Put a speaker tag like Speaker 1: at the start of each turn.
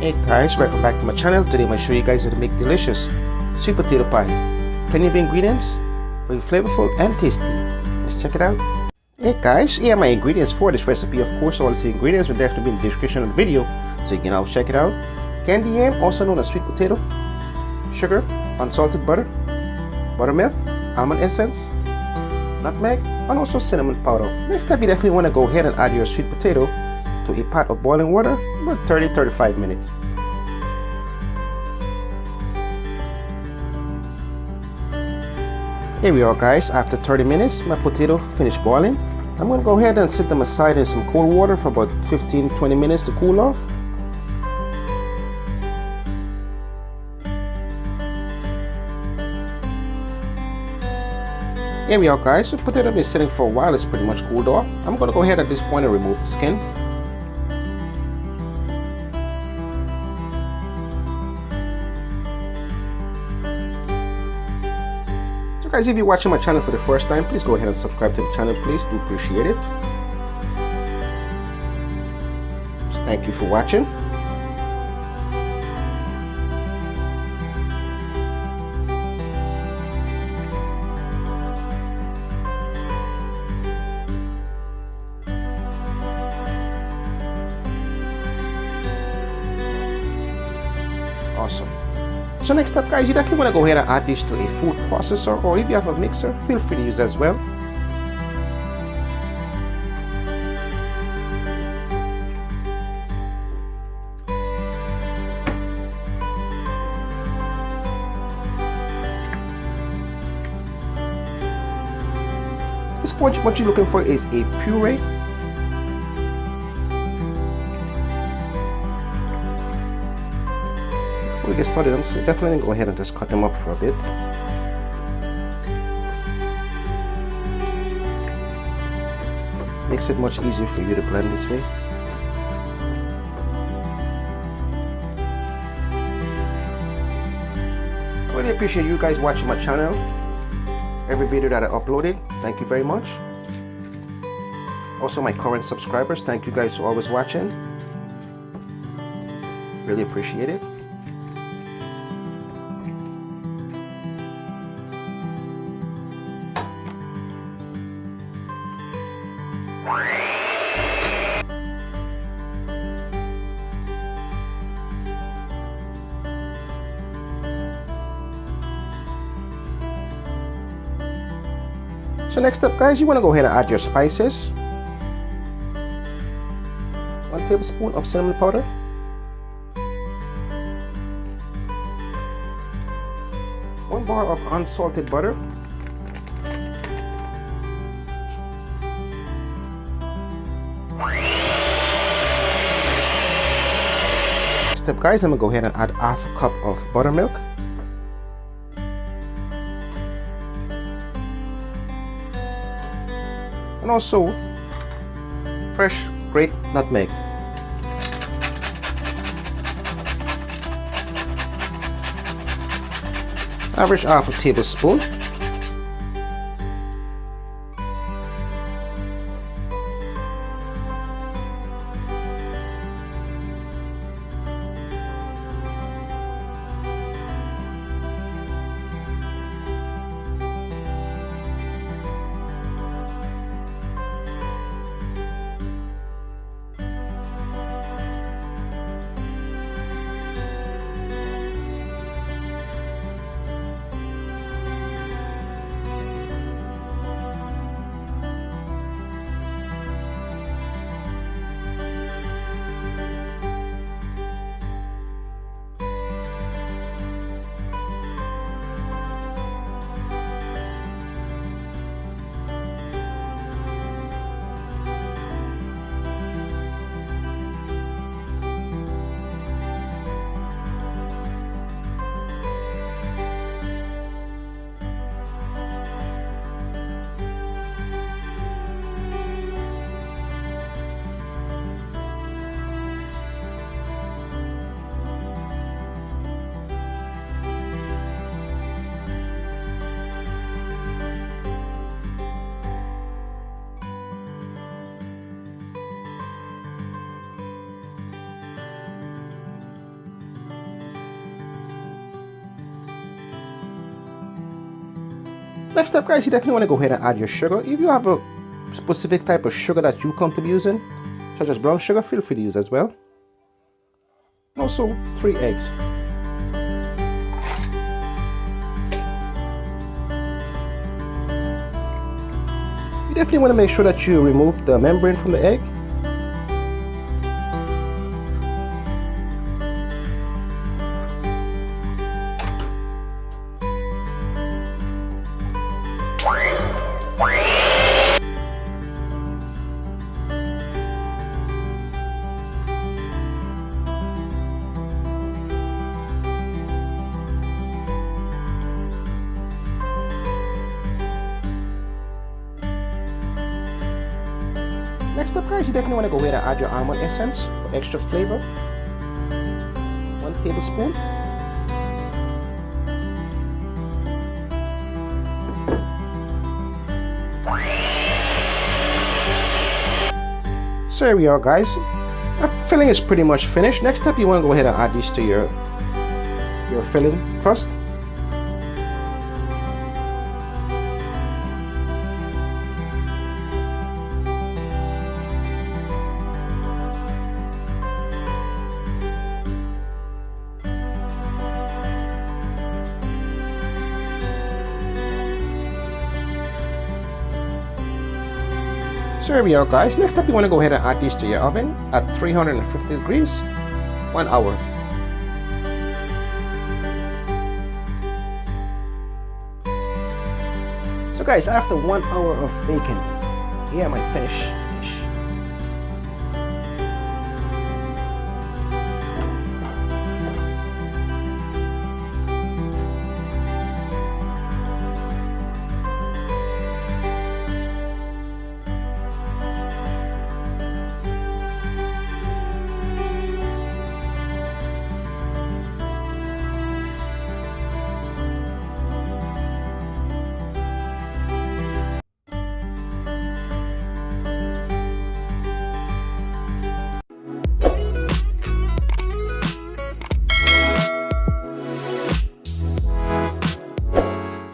Speaker 1: Hey guys, welcome back to my channel. Today I'm going to show you guys how to make delicious sweet potato pie. Plenty of ingredients, very flavorful and tasty. Let's check it out. Hey guys, here are my ingredients for this recipe. Of course, all the ingredients will definitely be in the description of the video, so you can now check it out. Candy yam, also known as sweet potato, sugar, unsalted butter, buttermilk, almond essence, nutmeg, and also cinnamon powder. Next up, you definitely want to go ahead and add your sweet potato to a pot of boiling water about 30-35 minutes. Here we are guys, after 30 minutes my potato finished boiling. I'm going to go ahead and set them aside in some cold water for about 15-20 minutes to cool off. Here we are guys, the potato has been sitting for a while, it's pretty much cooled off. I'm going to go ahead at this point and remove the skin. So guys, if you're watching my channel for the first time, please go ahead and subscribe to the channel, please, do appreciate it. So thank you for watching. Awesome. So next up guys, you definitely want to go ahead and add this to a food processor, or if you have a mixer, feel free to use that as well. At this point, what you're looking for is a puree. Before we get started, I'm definitely go ahead and just cut them up for a bit. Makes it much easier for you to blend this way. I really appreciate you guys watching my channel. Every video that I uploaded, thank you very much. Also my current subscribers, thank you guys for always watching. Really appreciate it. So next up guys, you want to go ahead and add your spices. 1 tablespoon of cinnamon powder, 1 bar of unsalted butter, next up guys, I'm going to go ahead and add half a cup of buttermilk, and also fresh grated nutmeg. Average half a tablespoon. Next up, guys, you definitely want to go ahead and add your sugar. If you have a specific type of sugar that you're comfortable using, such as brown sugar, feel free to use as well. Also, 3 eggs. You definitely want to make sure that you remove the membrane from the egg. Next up, guys, you definitely want to go ahead and add your almond essence for extra flavor. 1 tablespoon. So here we are, guys. Our filling is pretty much finished. Next up, you want to go ahead and add this to your filling crust. So here we are, guys. Next up, you want to go ahead and add this to your oven at 350 degrees, 1 hour. So guys, after 1 hour of baking, here my finish.